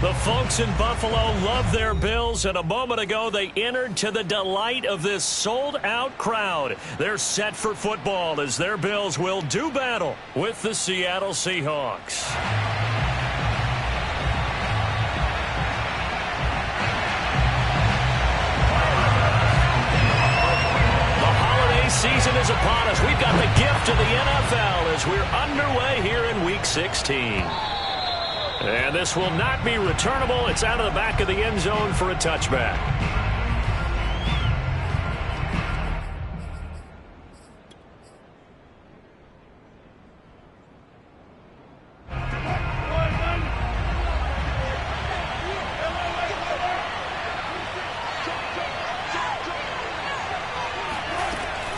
The folks in Buffalo love their Bills, and a moment ago they entered to the delight of this sold-out crowd. They're set for football as their Bills will do battle with the Seattle Seahawks. The holiday season is upon us. We've got the gift of the NFL as we're underway here in Week 16. And this will not be returnable. It's out of the back of the end zone for a touchback.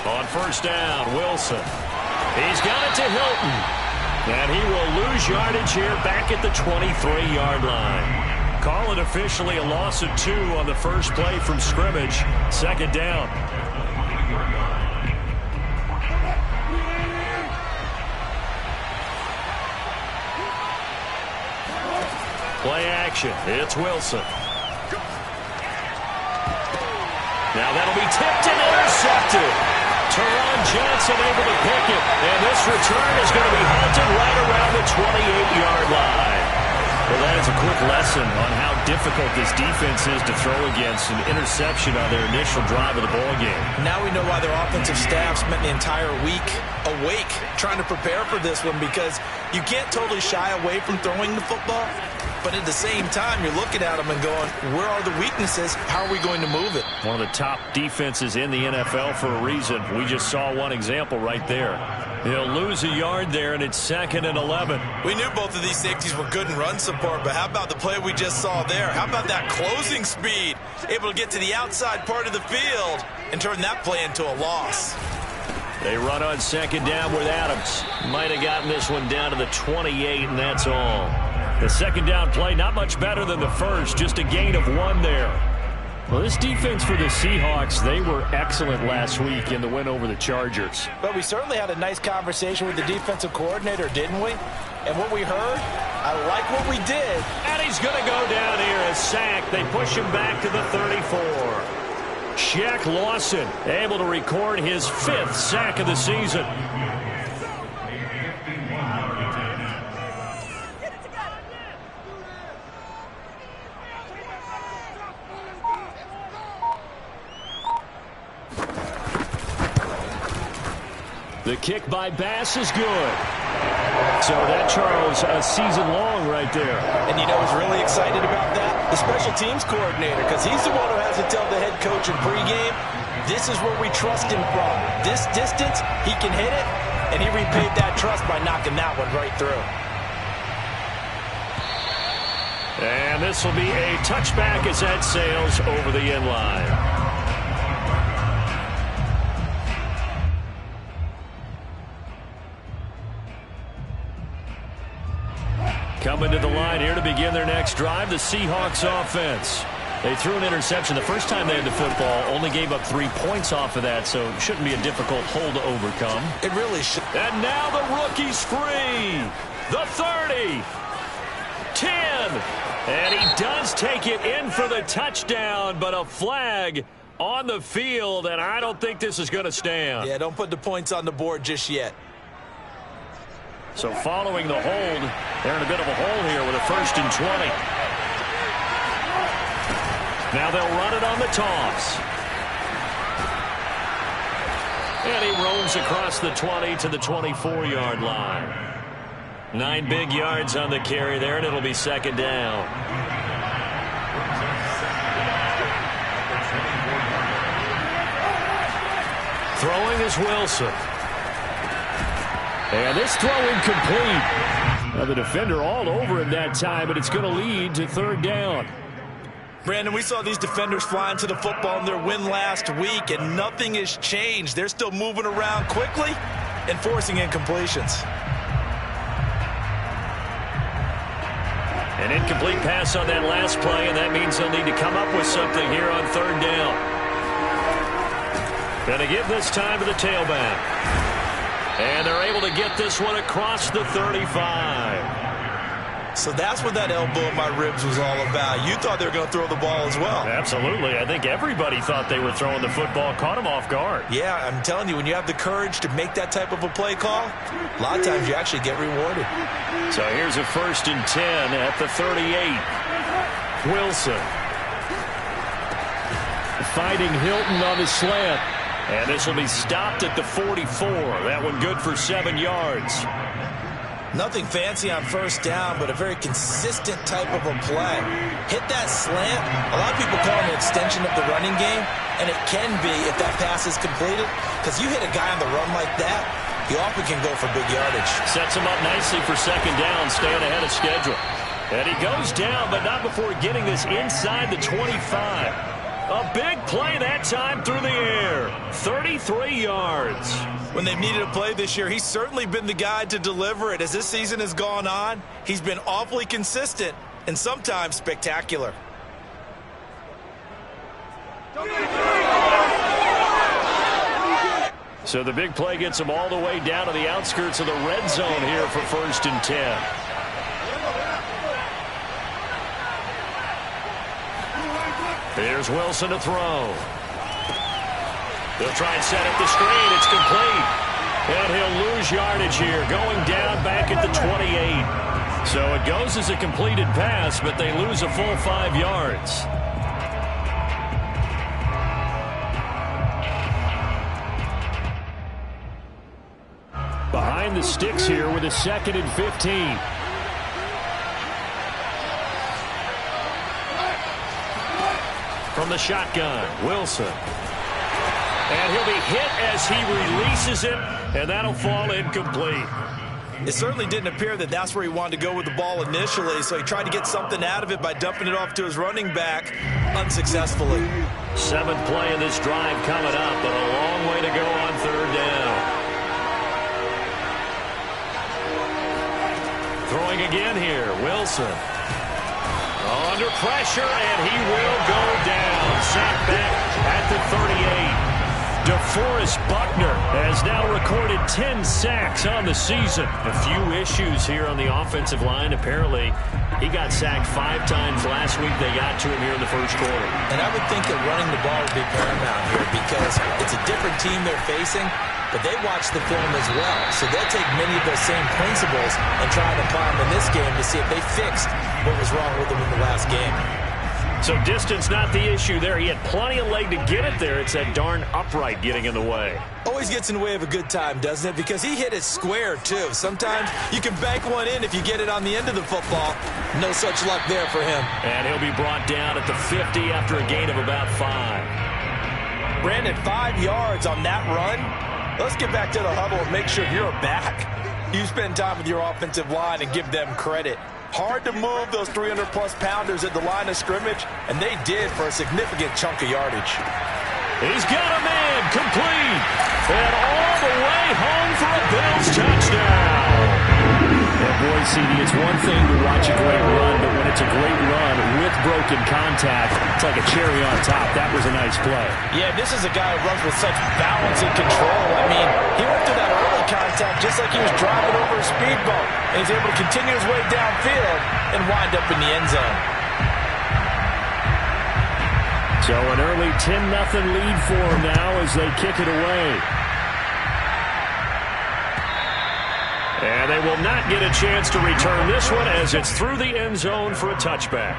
On first down, Wilson. He's got it to Hilton. And he will lose yardage here back at the 23-yard line. Call it officially a loss of 2 on the first play from scrimmage. Second down. Play action. It's Wilson. Now that'll be tipped and intercepted. Teron Johnson able to pick it, and this return is going to be halted right around the 28-yard line. Well, that is a quick lesson on how difficult this defense is to throw against an interception on their initial drive of the ballgame. Now we know why their offensive staff spent the entire week awake trying to prepare for this one, because you can't totally shy away from throwing the football, but at the same time, you're looking at them and going, where are the weaknesses? How are we going to move it? One of the top defenses in the NFL for a reason. We just saw one example right there. He'll lose a yard there, and it's 2nd and 11. We knew both of these safeties were good in run support, but how about the play we just saw there? How about that closing speed? Able to get to the outside part of the field and turn that play into a loss. They run on second down with Adams. Might have gotten this one down to the 28, and that's all. The second down play, not much better than the first, just a gain of 1 there. Well, this defense for the Seahawks, they were excellent last week in the win over the Chargers. But we certainly had a nice conversation with the defensive coordinator, didn't we? And what we heard, I like what we did. And he's going to go down here, a sack. They push him back to the 34. Shaq Lawson able to record his 5th sack of the season. The kick by Bass is good. So that, Charles, a season long right there. And you know who's really excited about that? The special teams coordinator, because he's the one who has to tell the head coach in pregame, this is where we trust him from. This distance, he can hit it, and he repaid that trust by knocking that one right through. And this will be a touchback as that sails over the end line. Coming to the line here to begin their next drive, the Seahawks offense. They threw an interception the first time they had the football, only gave up 3 points off of that, so it shouldn't be a difficult hole to overcome. It really should. And now the rookie's free. The 30. 10. And he does take it in for the touchdown, but a flag on the field, and I don't think this is going to stand. Yeah, don't put the points on the board just yet. So following the hold, they're in a bit of a hole here with a 1st and 20. Now they'll run it on the toss. And he roams across the 20 to the 24-yard line. 9 big yards on the carry there, and it'll be 2nd down. Throwing is Wilson. And this throw incomplete. Now the defender all over him that time, but it's going to lead to 3rd down. Brandon, we saw these defenders flying to the football in their win last week, and nothing has changed. They're still moving around quickly and forcing incompletions. An incomplete pass on that last play, and that means they'll need to come up with something here on 3rd down. Going to give this time to the tailback. And they're able to get this one across the 35. So that's what that elbow in my ribs was all about. You thought they were going to throw the ball as well. Absolutely. I think everybody thought they were throwing the football, caught him off guard. Yeah, I'm telling you, when you have the courage to make that type of a play call, a lot of times you actually get rewarded. So here's a 1st and 10 at the 38. Wilson. Fighting Hilton on his slant. And this will be stopped at the 44. That one good for 7 yards. Nothing fancy on 1st down, but a very consistent type of a play. Hit that slant. A lot of people call it an extension of the running game, and it can be if that pass is completed, because you hit a guy on the run like that, he often can go for big yardage. Sets him up nicely for 2nd down, staying ahead of schedule. And he goes down, but not before getting this inside the 25. A big play that time through the air. 33 yards. When they've needed a play this year, he's certainly been the guy to deliver it. As this season has gone on, he's been awfully consistent and sometimes spectacular. So the big play gets him all the way down to the outskirts of the red zone here for 1st and 10. Here's Wilson to throw. They'll try and set up the screen. It's complete. And he'll lose yardage here, going down back at the 28. So it goes as a completed pass, but they lose a full 5 yards. Behind the sticks here with a 2nd and 15. From the shotgun, Wilson. And he'll be hit as he releases it, and that'll fall incomplete. It certainly didn't appear that that's where he wanted to go with the ball initially, so he tried to get something out of it by dumping it off to his running back unsuccessfully. 7th play in this drive coming up, but a long way to go on 3rd down. Throwing again here, Wilson. Under pressure, and he will go down. Sacked back at the 38. DeForest Buckner has now recorded 10 sacks on the season. A few issues here on the offensive line. Apparently, he got sacked 5 times last week. They got to him here in the 1st quarter. And I would think that running the ball would be paramount here because it's a different team they're facing, but they watch the film as well. So they'll take many of those same principles and try to apply them in this game to see if they fixed what was wrong with them in the last game. So distance not the issue there. He had plenty of leg to get it there. It's that darn upright getting in the way. Always gets in the way of a good time, doesn't it? Because he hit it square, too. Sometimes you can bank one in if you get it on the end of the football. No such luck there for him. And he'll be brought down at the 50 after a gain of about 5. Brandon, 5 yards on that run. Let's get back to the huddle and make sure you're a back. You spend time with your offensive line and give them credit. Hard to move those 300-plus pounders at the line of scrimmage, and they did for a significant chunk of yardage. He's got a man, complete, and all the way home for a Bills touchdown. And boy, CD, it's one thing to watch a great run, but when it's a great run with broken contact, it's like a cherry on top. That was a nice play. Yeah, this is a guy who runs with such balance and control. I mean, he went through that early contact just like he was driving over a speed bump, and he's able to continue his way downfield and wind up in the end zone. So an early 10-0 lead for him now as they kick it away. And they will not get a chance to return this one as it's through the end zone for a touchback.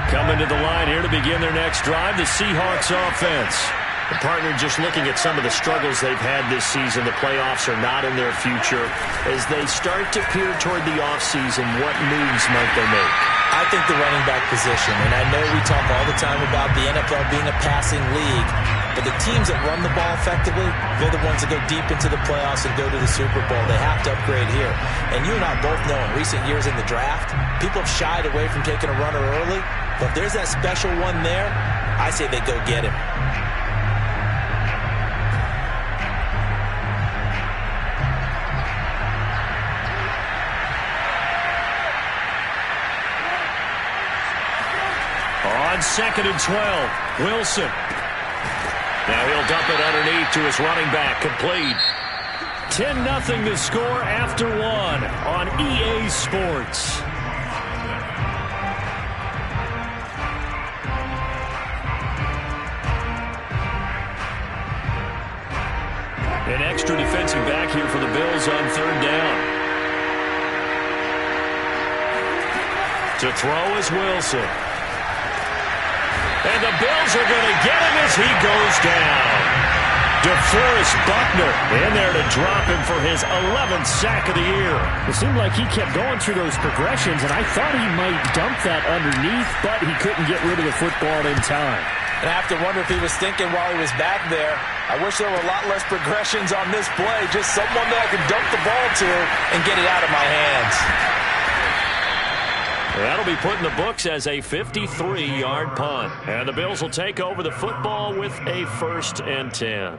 Coming to the line here to begin their next drive, the Seahawks offense. The partner just looking at some of the struggles they've had this season. The playoffs are not in their future. As they start to peer toward the offseason, what moves might they make? I think the running back position, and I know we talk all the time about the NFL being a passing league, but the teams that run the ball effectively, they're the ones that go deep into the playoffs and go to the Super Bowl. They have to upgrade here. And you and I both know in recent years in the draft, people have shied away from taking a runner early, but if there's that special one there, I say they go get him. On 2nd and 12, Wilson. Now he'll dump it underneath to his running back, complete. 10-0 to score after 1 on EA Sports. An extra defensive back here for the Bills on 3rd down. To throw is Wilson. And the Bills are going to get him as he goes down. DeForest Buckner in there to drop him for his 11th sack of the year. It seemed like he kept going through those progressions, and I thought he might dump that underneath, but he couldn't get rid of the football in time. And I have to wonder if he was thinking while he was back there, I wish there were a lot less progressions on this play, just someone that I can dump the ball to and get it out of my hands. That'll be put in the books as a 53-yard punt. And the Bills will take over the football with a 1st and 10.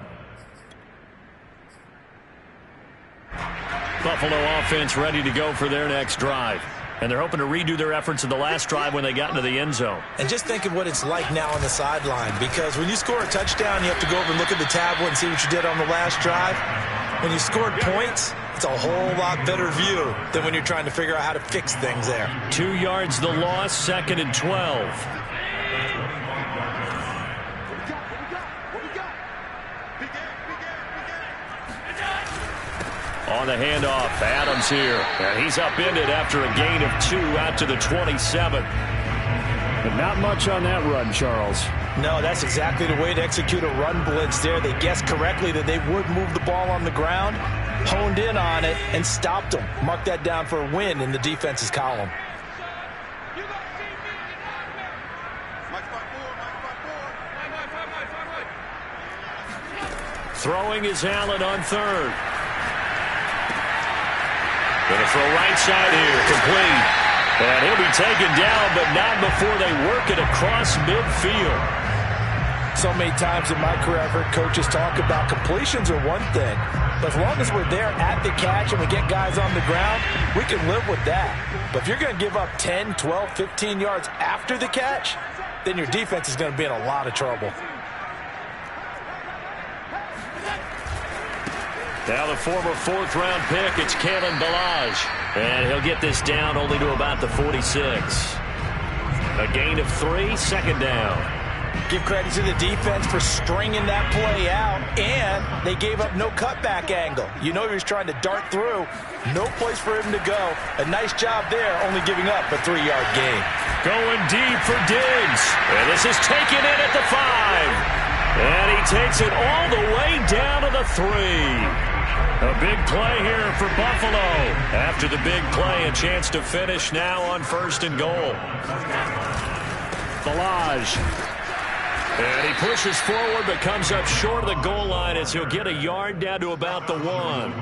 Buffalo offense ready to go for their next drive. And they're hoping to redo their efforts in the last drive when they got into the end zone. And just think of what it's like now on the sideline, because when you score a touchdown, you have to go over and look at the tablet and see what you did on the last drive. When you scored points, it's a whole lot better view than when you're trying to figure out how to fix things there. 2 yards the loss, 2nd and 12. On the handoff, Adams here. And he's upended after a gain of 2 out to the 27. But not much on that run, Charles. No, that's exactly the way to execute a run blitz there. They guessed correctly that they would move the ball on the ground, honed in on it, and stopped them. Mark that down for a win in the defense's column. Throwing is Allen on 3rd. Going to throw right side here, complete. And he'll be taken down, but not before they work it across midfield. So many times in my career, I've heard coaches talk about completions are one thing. But as long as we're there at the catch and we get guys on the ground, we can live with that. But if you're going to give up 10, 12, 15 yards after the catch, then your defense is going to be in a lot of trouble. Now the former 4th-round pick, it's Kalen Ballage. And he'll get this down only to about the 46. A gain of 3, 2nd down. Give credit to the defense for stringing that play out, and they gave up no cutback angle. You know he was trying to dart through. No place for him to go. A nice job there, only giving up a 3-yard gain. Going deep for Diggs. And this is taken in at the 5. And he takes it all the way down to the 3. A big play here for Buffalo. After the big play, a chance to finish now on 1st and goal. Ballage. And he pushes forward but comes up short of the goal line as he'll get a yard down to about the 1.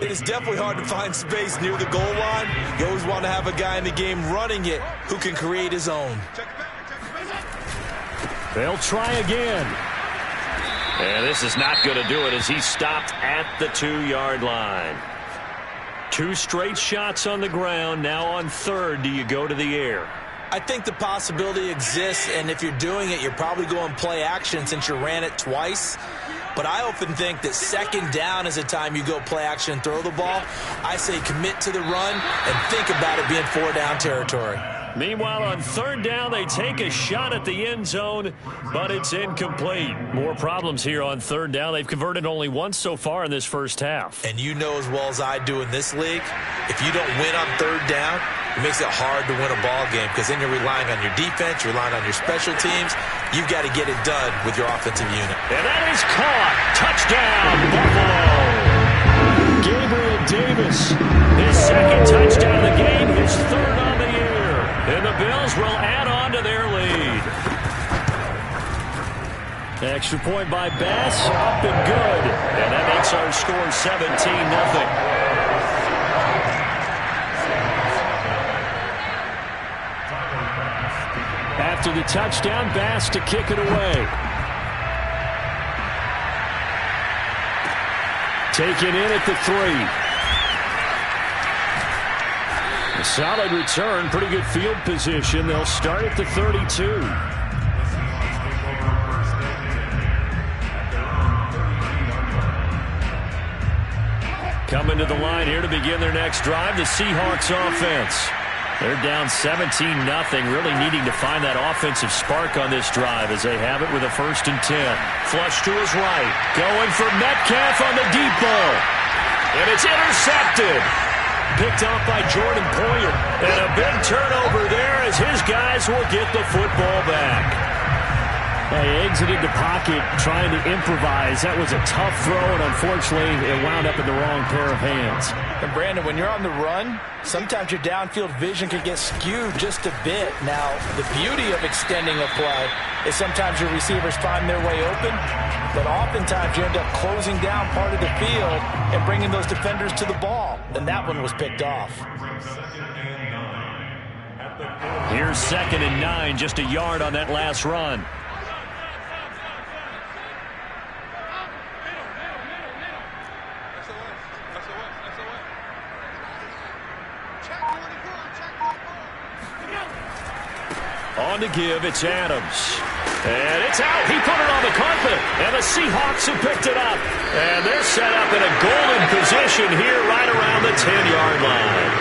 It is definitely hard to find space near the goal line. You always want to have a guy in the game running it who can create his own. They'll try again. And this is not going to do it as he's stopped at the 2-yard line. 2 straight shots on the ground. Now on 3rd, do you go to the air? I think the possibility exists, and if you're doing it, you're probably going play action since you ran it twice. But I often think that 2nd down is a time you go play action and throw the ball. I say commit to the run and think about it being 4-down territory. Meanwhile, on 3rd down, they take a shot at the end zone, but it's incomplete. More problems here on 3rd down. They've converted only once so far in this first half. And you know as well as I do in this league, if you don't win on 3rd down, it makes it hard to win a ball game because then you're relying on your defense, you're relying on your special teams. You've got to get it done with your offensive unit. And that is caught. Touchdown, Buffalo. Gabriel Davis, his 2nd touchdown of the game, his 3rd on the year. And the Bills will add on to their lead. Extra point by Bass, up and good. And that makes our score 17-0. After the touchdown, Bass to kick it away. Taken in at the 3. A solid return, pretty good field position. They'll start at the 32. Coming to the line here to begin their next drive, the Seahawks offense. They're down 17-0, really needing to find that offensive spark on this drive as they have it with a 1st and 10. Flush to his right. Going for Metcalf on the deep ball. And it's intercepted. Picked off by Jordan Poyer. And a big turnover there as his guys will get the football back. They exited the pocket trying to improvise. That was a tough throw, and unfortunately, it wound up in the wrong pair of hands. And, Brandon, when you're on the run, sometimes your downfield vision can get skewed just a bit. Now, the beauty of extending a play is sometimes your receivers find their way open, but oftentimes you end up closing down part of the field and bringing those defenders to the ball. And that one was picked off. Here's 2nd and 9, just a yard on that last run. On to give, it's Adams. And it's out. He put it on the carpet. And the Seahawks have picked it up. And they're set up in a golden position here right around the 10-yard line.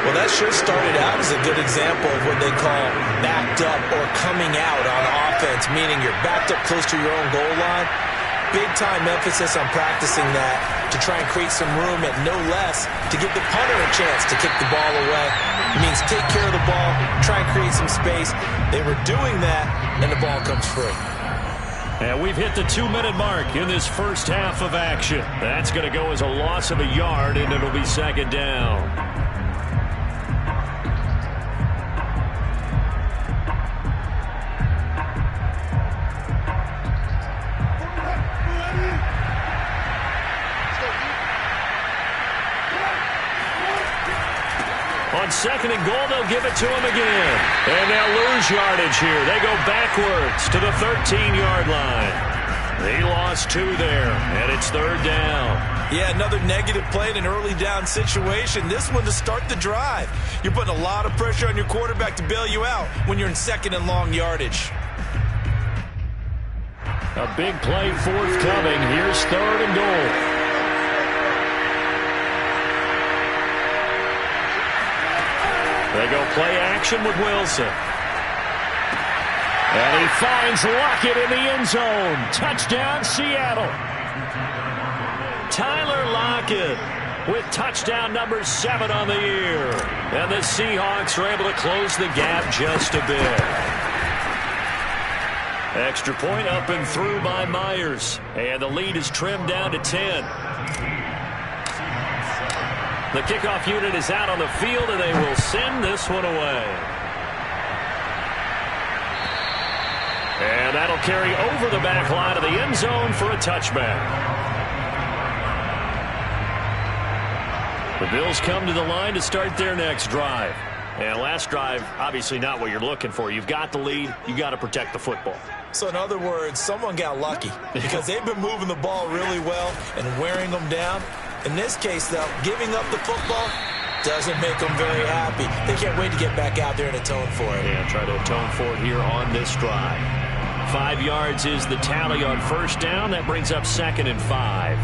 Well, that sure started out as a good example of what they call backed up or coming out on offense, meaning you're backed up close to your own goal line. Big-time emphasis on practicing that to try and create some room at no less to give the punter a chance to kick the ball away. It means take care of the ball, try and create some space. They were doing that, and the ball comes free. And we've hit the 2-minute mark in this first half of action. That's going to go as a loss of a yard, and it'll be 2nd down. On 2nd and goal, they'll give it to him again. And they'll lose yardage here. They go backwards to the 13-yard line. They lost 2 there, and it's 3rd down. Yeah, another negative play in an early down situation. This one to start the drive. You're putting a lot of pressure on your quarterback to bail you out when you're in 2nd and long yardage. A big play forthcoming. Here's 3rd and goal. They go play action with Wilson. And he finds Lockett in the end zone. Touchdown, Seattle. Tyler Lockett with touchdown number 7 on the year. And the Seahawks are able to close the gap just a bit. Extra point up and through by Myers. And the lead is trimmed down to 10. The kickoff unit is out on the field, and they will send this one away. And that'll carry over the back line of the end zone for a touchback. The Bills come to the line to start their next drive. And last drive, obviously not what you're looking for. You've got the lead. You got to protect the football. So in other words, someone got lucky because they've been moving the ball really well and wearing them down. In this case, though, giving up the football doesn't make them very happy. They can't wait to get back out there and atone for it. Yeah, try to atone for it here on this drive. 5 yards is the tally on 1st down. That brings up 2nd and 5.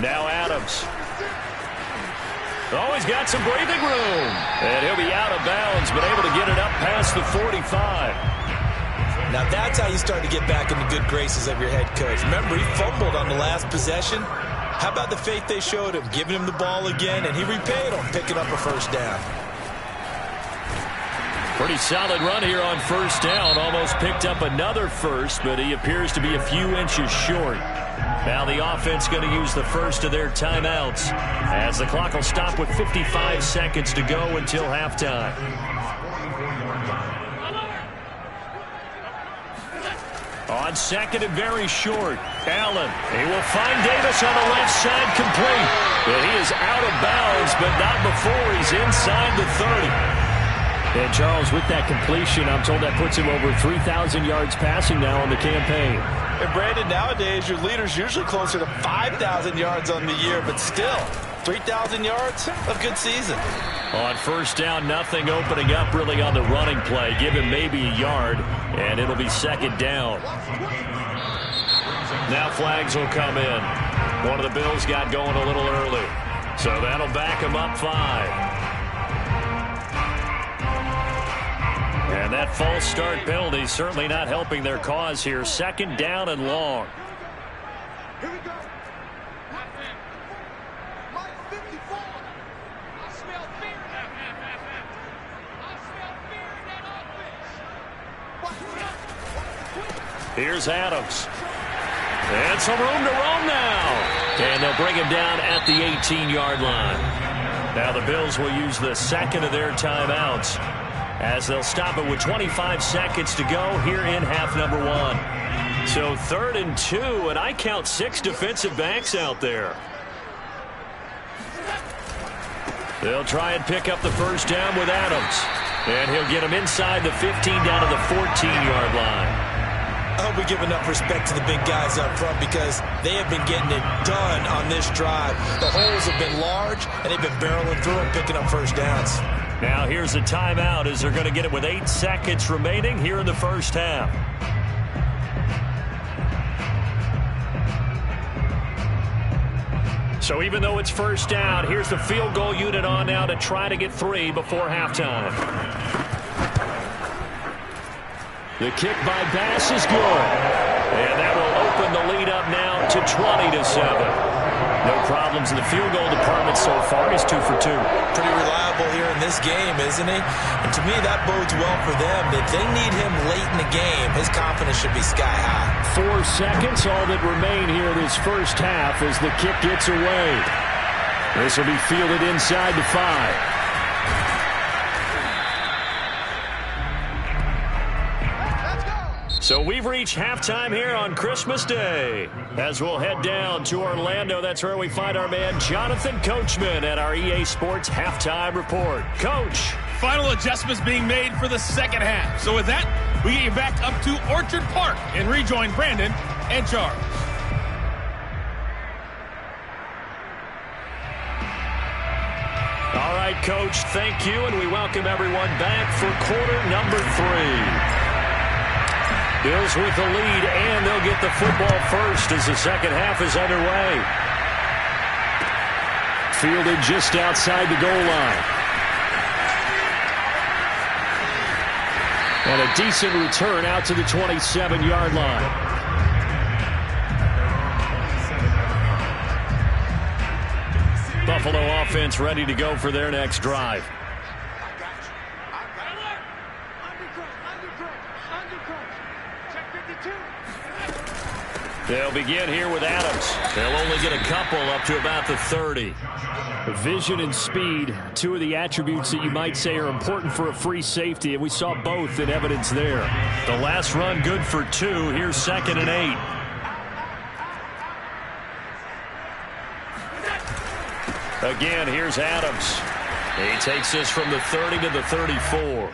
Now Adams. Oh, he's got some breathing room. And he'll be out of bounds, but able to get it up past the 45. Now that's how you start to get back in the good graces of your head coach. Remember, he fumbled on the last possession. How about the faith they showed him, giving him the ball again, and he repaid them, picking up a 1st down. Pretty solid run here on 1st down. Almost picked up another first, but he appears to be a few inches short. Now the offense going to use the first of their timeouts as the clock will stop with 55 seconds to go until halftime. On 2nd and very short, Allen. He will find Davis on the left side complete. But he is out of bounds, but not before he's inside the 30. And Charles, with that completion, I'm told that puts him over 3,000 yards passing now on the campaign. And Brandon, nowadays your leader's usually closer to 5,000 yards on the year, but still, 3,000 yards, a good season. On first down, nothing opening up really on the running play. Give him maybe a yard, and it'll be second down. Now flags will come in. One of the Bills got going a little early, so that'll back him up 5. And that false start penalty certainly not helping their cause here. Second down and long. Here we go. Mike 54. I smell fear. I smell fear in that offense. Here's Adams. And some room to roam now. And they'll bring him down at the 18-yard line. Now the Bills will use the second of their timeouts, as they'll stop it with 25 seconds to go here in half number 1. So 3rd and 2, and I count 6 defensive backs out there. They'll try and pick up the first down with Adams. And he'll get him inside the 15 down to the 14-yard line. I hope we give enough respect to the big guys up front, because they have been getting it done on this drive. The holes have been large, and they've been barreling through and picking up first downs. Now here's a timeout as they're going to get it with 8 seconds remaining here in the first half. So even though it's first down, here's the field goal unit on now to try to get 3 before halftime. The kick by Bass is good. And that will open the lead up now to 20-7. No problems in the field goal department so far. He's 2 for 2. Pretty reliable here in this game, isn't he? And to me, that bodes well for them. If they need him late in the game, his confidence should be sky high. 4 seconds, all that remain here this first half as the kick gets away. This will be fielded inside the 5. So we've reached halftime here on Christmas Day. As we'll head down to Orlando, that's where we find our man Jonathan Coachman at our EA Sports Halftime Report. Coach. Final adjustments being made for the second half. So with that, we get you back up to Orchard Park and rejoin Brandon and Charles. All right, Coach, thank you, and we welcome everyone back for quarter number 3. Bills with the lead, and they'll get the football first as the second half is underway. Fielded just outside the goal line. And a decent return out to the 27-yard line. Buffalo offense ready to go for their next drive. They'll begin here with Adams. They'll only get a couple up to about the 30. Vision and speed, 2 of the attributes that you might say are important for a free safety, and we saw both in evidence there. The last run good for 2. Here's 2nd and 8. Again, here's Adams. He takes this from the 30 to the 34.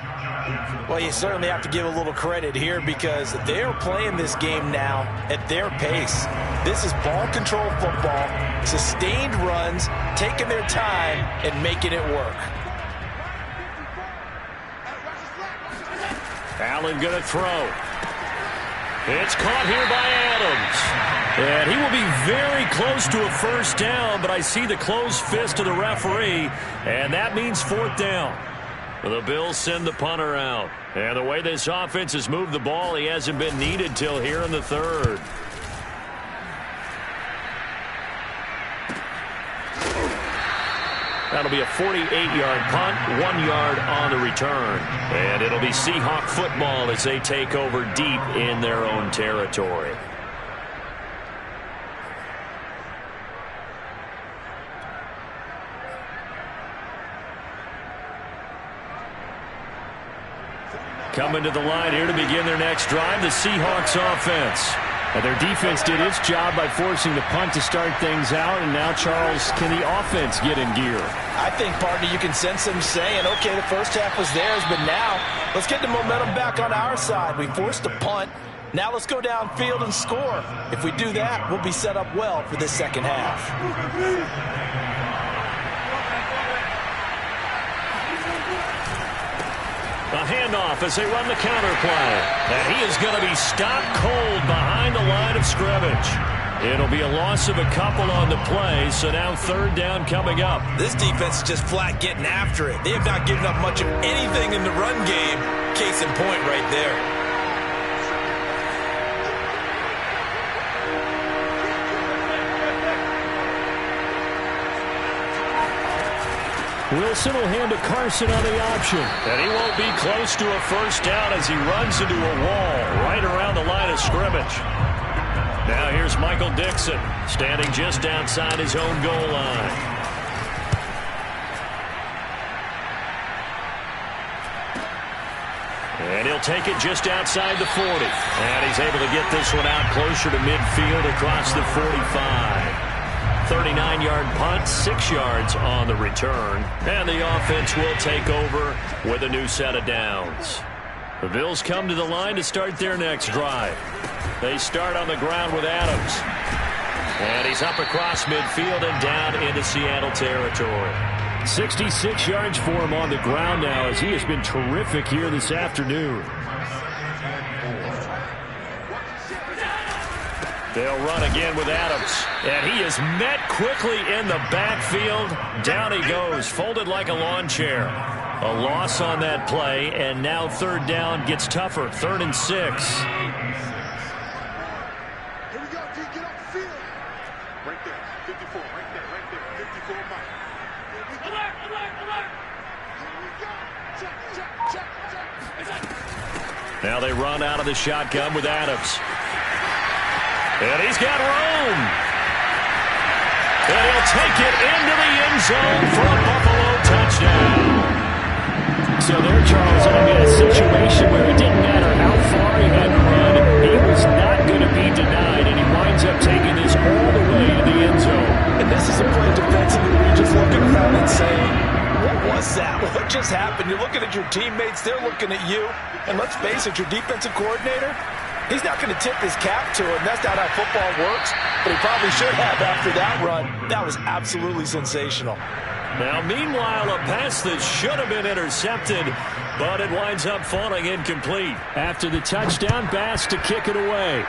Well, you certainly have to give a little credit here, because they're playing this game now at their pace. This is ball control football, sustained runs, taking their time and making it work. Allen going to throw. It's caught here by Adams. And he will be very close to a first down, but I see the closed fist of the referee, and that means 4th down. The Bills send the punter out. And the way this offense has moved the ball, he hasn't been needed till here in the 3rd. That'll be a 48-yard punt, 1 yard on the return. And it'll be Seahawk football as they take over deep in their own territory. Coming to the line here to begin their next drive, the Seahawks offense. And their defense did its job by forcing the punt to start things out. And now, Charles, can the offense get in gear? I think, partner, you can sense them saying, okay, the first half was theirs, but now let's get the momentum back on our side. We forced a punt. Now let's go downfield and score. If we do that, we'll be set up well for this second half. A handoff as they run the counter play. And he is going to be stopped cold behind the line of scrimmage. It'll be a loss of a couple on the play, so now third down coming up. This defense is just flat getting after it. They have not given up much of anything in the run game. Case in point right there. Wilson will hand to Carson on the option. And he won't be close to a first down as he runs into a wall right around the line of scrimmage. Now here's Michael Dixon standing just outside his own goal line. And he'll take it just outside the 40. And he's able to get this one out closer to midfield across the 45. 39-yard punt, 6 yards on the return. And the offense will take over with a new set of downs. The Bills come to the line to start their next drive. They start on the ground with Adams. And he's up across midfield and down into Seattle territory. 66 yards for him on the ground now as he has been terrific here this afternoon. They'll run again with Adams. And he is met quickly in the backfield. Down he goes, folded like a lawn chair. A loss on that play, and now third down gets tougher. 3rd and 6. Here we go, D. Get off the field. Right there. 54. Right there. 54 Mike. Here we go. Alert. Here we go. Check. Now they run out of the shotgun with Adams. And he's got room. And he'll take it into the end zone for a Buffalo touchdown. So there, Charles, I mean, a situation where it didn't matter how far he had to run, he was not going to be denied, and he winds up taking this all the way to the end zone. And this is a play defensively where you're just looking around and saying, what was that? What just happened? You're looking at your teammates, they're looking at you. And let's face it, your defensive coordinator, he's not going to tip his cap to it. And that's not how football works. But he probably should have after that run. That was absolutely sensational. Now, meanwhile, a pass that should have been intercepted, but it winds up falling incomplete. After the touchdown, Bass to kick it away.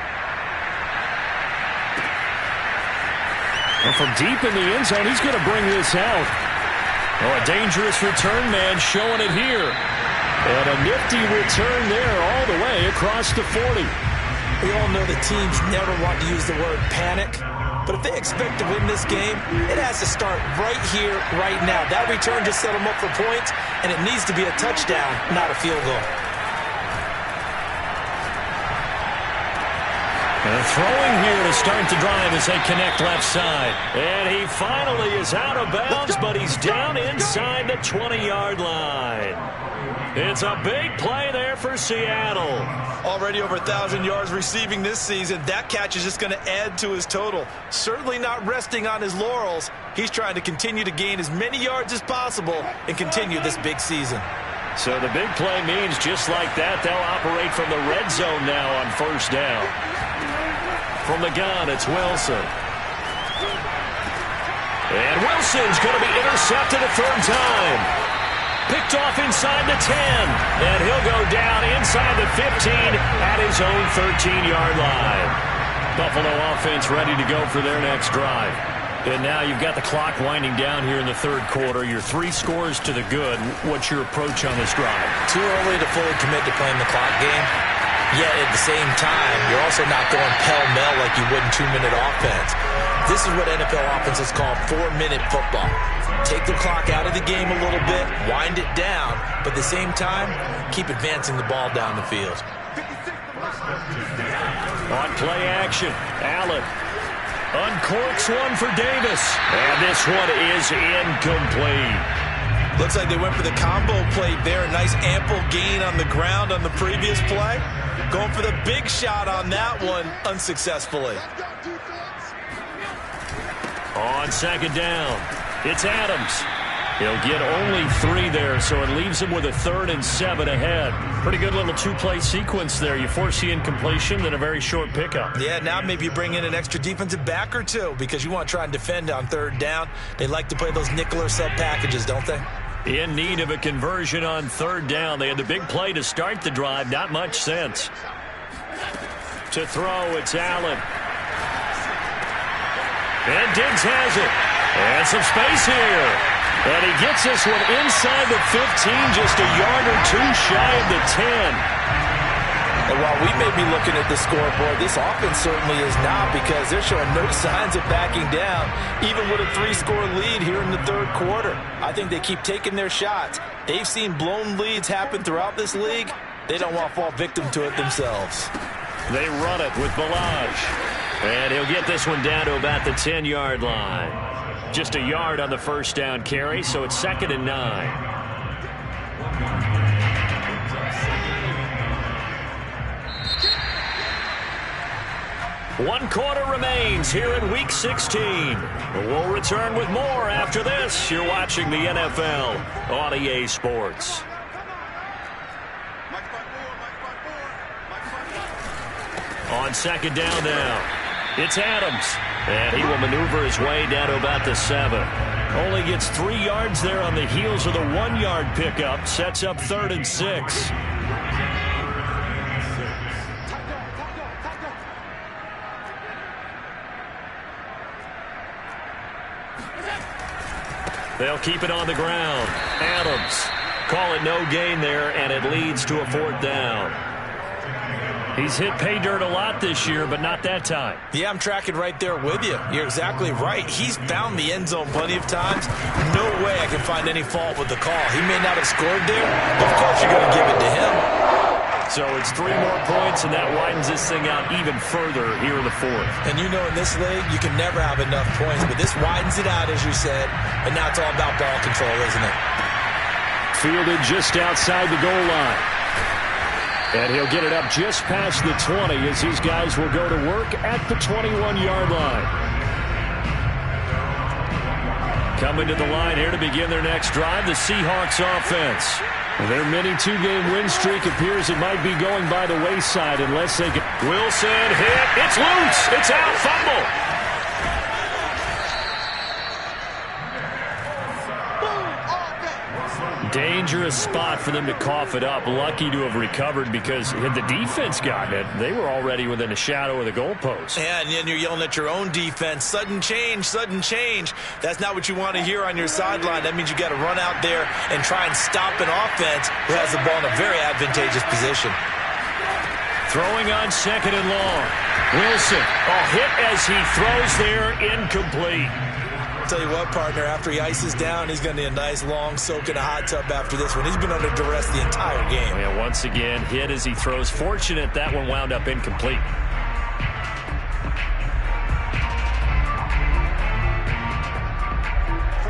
And from deep in the end zone, he's going to bring this out. Oh, a dangerous return man showing it here. And a nifty return there all the way across the 40. We all know the teams never want to use the word panic. But if they expect to win this game, it has to start right here, right now. That return just set them up for points, and it needs to be a touchdown, not a field goal. And throwing here to start the drive as they connect left side. And he finally is out of bounds, but he's down inside the 20-yard line. It's a big play there for Seattle. Already over 1,000 yards receiving this season. That catch is just going to add to his total. Certainly not resting on his laurels. He's trying to continue to gain as many yards as possible and continue this big season. So the big play means just like that, they'll operate from the red zone now on first down. From the gun, it's Wilson. And Wilson's going to be intercepted a third time. Picked off inside the 10. And he'll go down inside the 15 at his own 13-yard line. Buffalo offense ready to go for their next drive. And now you've got the clock winding down here in the third quarter. You're 3 scores to the good. What's your approach on this drive? Too early to fully commit to playing the clock game. Yet at the same time, you're also not going pell-mell like you would in 2-minute offense. This is what NFL offenses call 4-minute football. Take the clock out of the game a little bit, wind it down, but at the same time, keep advancing the ball down the field. On play action, Allen uncorks one for Davis. And this one is incomplete. Looks like they went for the combo play there. A nice ample gain on the ground on the previous play. Going for the big shot on that one, unsuccessfully. On second down, it's Adams. He'll get only 3 there, so it leaves him with a 3rd and 7 ahead. Pretty good little 2-play sequence there. You force the incompletion, then a very short pickup. Yeah, now maybe you bring in an extra defensive back or 2 because you want to try and defend on 3rd down. They like to play those nickel or sub packages, don't they? In need of a conversion on 3rd down. They had the big play to start the drive. Not much sense. To throw, it's Allen. And Diggs has it. And some space here. And he gets this one inside the 15, just a yard or 2 shy of the 10. And while we may be looking at the scoreboard, this offense certainly is not, because they're showing no signs of backing down, even with a 3-score lead here in the 3rd quarter. I think they keep taking their shots. They've seen blown leads happen throughout this league. They don't want to fall victim to it themselves. They run it with Balaj. And he'll get this one down to about the 10-yard line. Just a yard on the first down carry, so it's 2nd and 9. One quarter remains here in Week 16. We'll return with more after this. You're watching the NFL on EA Sports. On second down now, it's Adams. And he will maneuver his way down to about the 7. Only gets 3 yards there on the heels of the 1-yard pickup. Sets up 3rd and 6. They'll keep it on the ground. Adams. Call it no gain there, and it leads to a 4th down. He's hit pay dirt a lot this year, but not that time. Yeah, I'm tracking right there with you. You're exactly right. He's found the end zone plenty of times. No way I can find any fault with the call. He may not have scored there, but of course you're going to give it to him. So it's 3 more points, and that widens this thing out even further here in the 4th. And you know in this league, you can never have enough points, but this widens it out, as you said, and now it's all about ball control, isn't it? Fielded just outside the goal line. And he'll get it up just past the 20 as these guys will go to work at the 21-yard line. Coming to the line here to begin their next drive, the Seahawks offense. Their mini 2-game win streak appears it might be going by the wayside unless they get... Wilson hit. It's loose. It's out. Fumble. Dangerous spot for them to cough it up. Lucky to have recovered, because had the defense gotten it, they were already within a shadow of the goalpost. Yeah, and then you're yelling at your own defense. Sudden change, sudden change. That's not what you want to hear on your sideline. That means you got to run out there and try and stop an offense who has the ball in a very advantageous position. Throwing on 2nd and long. Wilson, a hit as he throws there, incomplete. Tell you what, partner, after he ices down, he's going to need a nice long soak in a hot tub after this one. He's been under duress the entire game. Yeah, once again, hit as he throws. Fortunate that one wound up incomplete.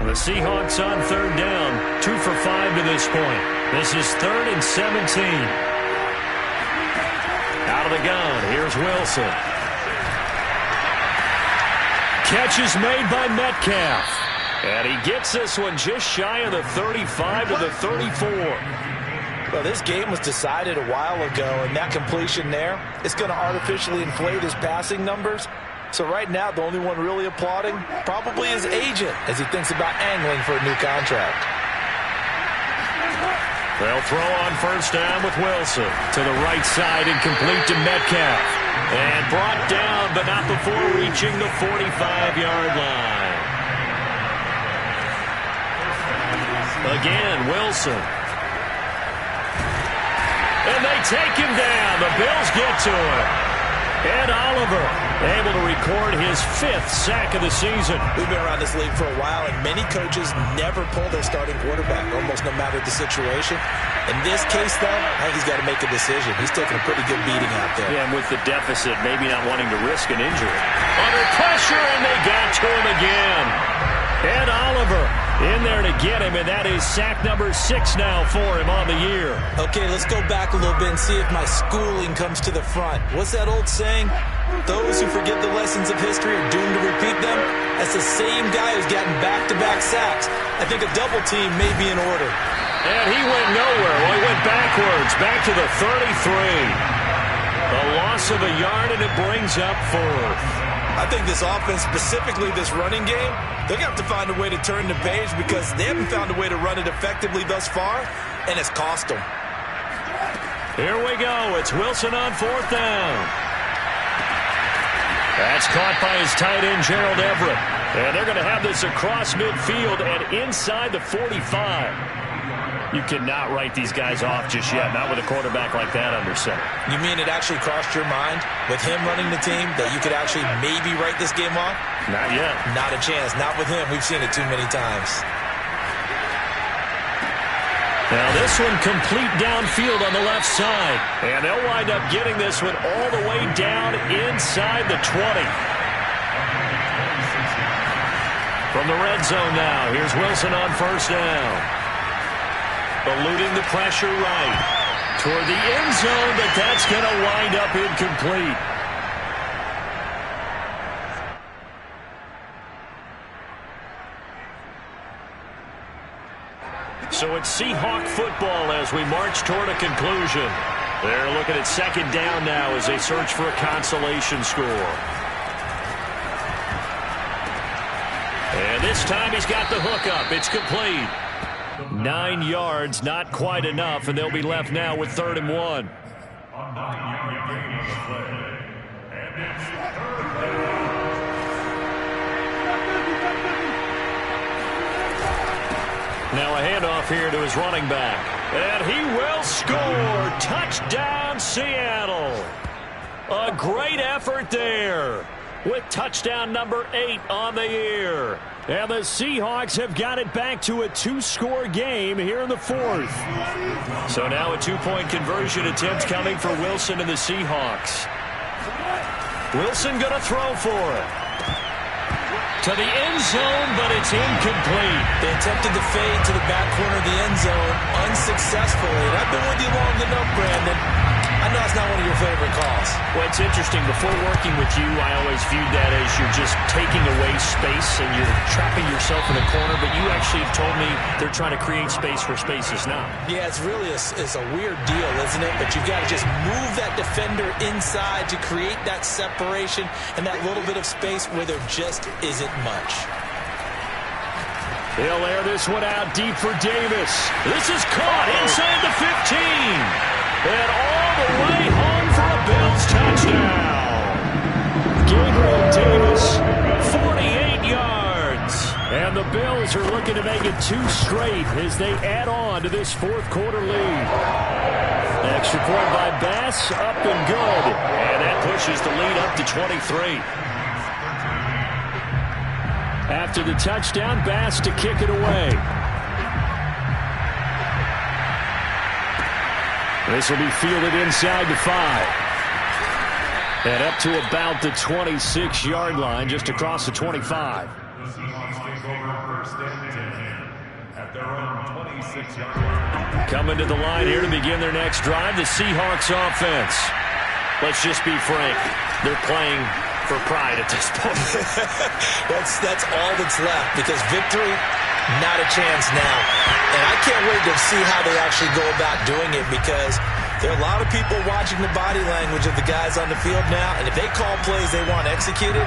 The Seahawks on 3rd down, 2 for 5 to this point. This is 3rd and 17. Out of the gun, here's Wilson. Catch is made by Metcalf. And he gets this one just shy of the 35 to the 34. Well, this game was decided a while ago, and that completion there is going to artificially inflate his passing numbers. So right now, the only one really applauding probably his agent as he thinks about angling for a new contract. They'll throw on 1st down with Wilson. To the right side and complete to Metcalf. And brought down, but not before reaching the 45-yard line. Again, Wilson. And they take him down. The Bills get to him. Ed Oliver able to record his 5th sack of the season. We've been around this league for a while, and many coaches never pull their starting quarterback, almost no matter the situation. In this case, though, I think he's got to make a decision. He's taking a pretty good beating out there. Yeah, and with the deficit, maybe not wanting to risk an injury. Under pressure, and they got to him again. Ed Oliver in there to get him, and that is sack number 6 now for him on the year. Okay, let's go back a little bit and see if my schooling comes to the front. What's that old saying? Those who forget the lessons of history are doomed to repeat them. That's the same guy who's gotten back-to-back sacks. I think a double team may be in order. And he went nowhere. Well, he went backwards, back to the 33. A loss of a yard, and it brings up 4th. I think this offense, specifically this running game, they're going to have to find a way to turn the page because they haven't found a way to run it effectively thus far, and it's cost them. Here we go. It's Wilson on 4th down. That's caught by his tight end, Gerald Everett. And they're going to have this across midfield and inside the 45. You cannot write these guys off just yet, not with a quarterback like that under center. You mean it actually crossed your mind with him running the team that you could actually maybe write this game off? Not yet. Not a chance. Not with him. We've seen it too many times. Now this one complete downfield on the left side. And they'll wind up getting this one all the way down inside the 20. From the red zone now, here's Wilson on 1st down. Eluding the pressure right toward the end zone, but that's going to wind up incomplete. So it's Seahawk football as we march toward a conclusion. They're looking at 2nd down now as they search for a consolation score. And this time he's got the hook up. It's complete. 9 yards, not quite enough, and they'll be left now with 3rd and 1. Now a handoff here to his running back. And he will score. Touchdown, Seattle. A great effort there with touchdown number 8 on the year. And the Seahawks have got it back to a 2-score game here in the 4th. So now a 2-point conversion attempt coming for Wilson and the Seahawks. Wilson going to throw for it. To the end zone, but it's incomplete. They attempted the fade to the back corner of the end zone unsuccessfully. And I've been with you long enough, Brandon. I know it's not one of your favorite calls. Well, it's interesting. Before working with you, I always viewed that as you're just taking away space and you're trapping yourself in a corner. But you actually have told me they're trying to create space where space is not. Yeah, it's really it's a weird deal, isn't it? But you've got to just move that defender inside to create that separation and that little bit of space where there just isn't much. He'll air this one out deep for Davis. This is caught inside the 15. And all the way home for a Bills touchdown. Gabriel Davis, 48 yards. And the Bills are looking to make it 2 straight as they add on to this 4th quarter lead. Extra point by Bass, up and good. And that pushes the lead up to 23. After the touchdown, Bass to kick it away. This will be fielded inside the 5. And up to about the 26-yard line, just across the 25. Coming to the line here to begin their next drive, the Seahawks offense. Let's just be frank. They're playing for pride at this point. That's all that's left because victory, not a chance now. And I can't wait to see how they actually go about doing it because there are a lot of people watching the body language of the guys on the field now. And if they call plays they want executed,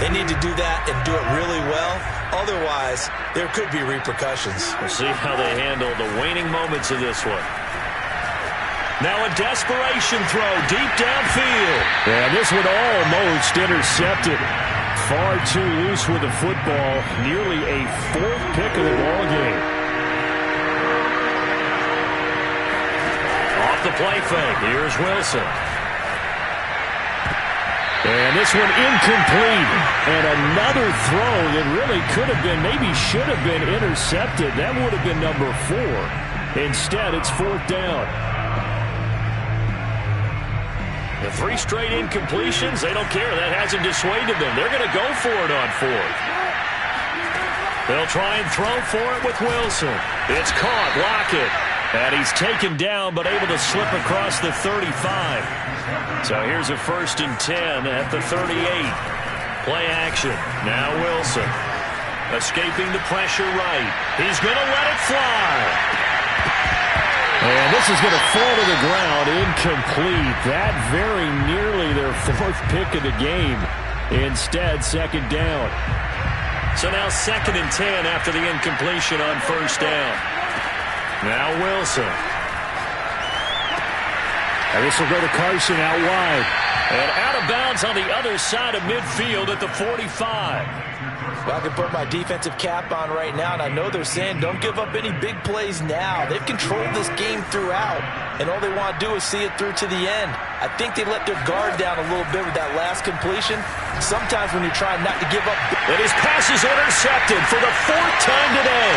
they need to do that and do it really well. Otherwise, there could be repercussions. We'll see how they handle the waning moments of this one. Now a desperation throw deep downfield. And this one almost intercepted. Far too loose with the football. Nearly a 4th pick of the ball game. Off the play fake. Here's Wilson. And this one incomplete. And another throw that really could have been, maybe should have been intercepted. That would have been number 4. Instead, it's 4th down. The 3 straight incompletions, they don't care. That hasn't dissuaded them. They're going to go for it on 4th. They'll try and throw for it with Wilson. It's caught. Lockett. And he's taken down, but able to slip across the 35. So here's a 1st and 10 at the 38. Play action. Now Wilson. Escaping the pressure right. He's going to let it fly. And this is going to fall to the ground. Incomplete. That very nearly their 4th pick of the game. Instead, 2nd down. So now 2nd and 10 after the incompletion on 1st down. Now Wilson. And this will go to Carson out wide. And out of bounds on the other side of midfield at the 45. Well, I can put my defensive cap on right now, and I know they're saying don't give up any big plays now. They've controlled this game throughout, and all they want to do is see it through to the end. I think they let their guard down a little bit with that last completion. Sometimes when you're trying not to give up. And his pass is intercepted for the 4th time today.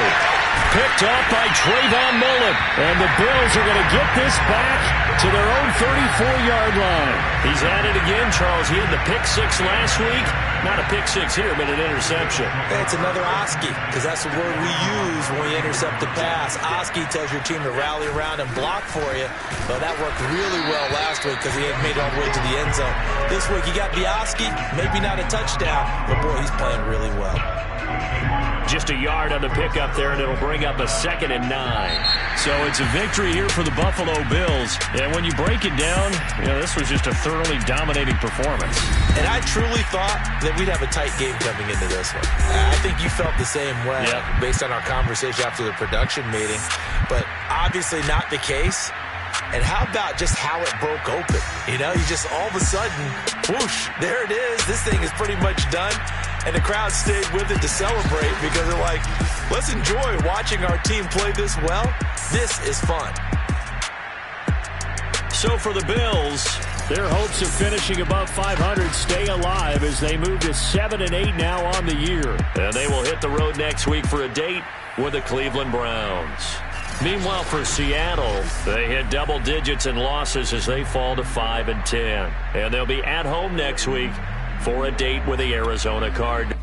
Picked up by Trayvon Mullen. And the Bills are going to get this back to their own 34-yard line. He's at it again, Charles. He had the pick 6 last week. Not a pick 6 here, but an interception. It's another Oski, because that's the word we use when we intercept the pass. Oski tells your team to rally around and block for you. Well, that worked really well last week because he had made it all the way to the end zone. This week, you got Oski, maybe not a touchdown, but boy, he's playing really well. Just a yard on the pickup there, and it'll bring up a 2nd and 9. So it's a victory here for the Buffalo Bills. And when you break it down, this was just a thoroughly dominating performance. And I truly thought that we'd have a tight game coming into this one. I think you felt the same way based on our conversation after the production meeting. But obviously not the case. And how about just how it broke open? You just all of a sudden, whoosh, there it is. This thing is pretty much done. And the crowd stayed with it to celebrate because they're like, let's enjoy watching our team play this well. This is fun. So for the Bills, their hopes of finishing above 500 stay alive as they move to 7-8 now on the year. And they will hit the road next week for a date with the Cleveland Browns. Meanwhile, for Seattle, they hit double digits in losses as they fall to 5-10. And they'll be at home next week for a date with the Arizona Cardinals.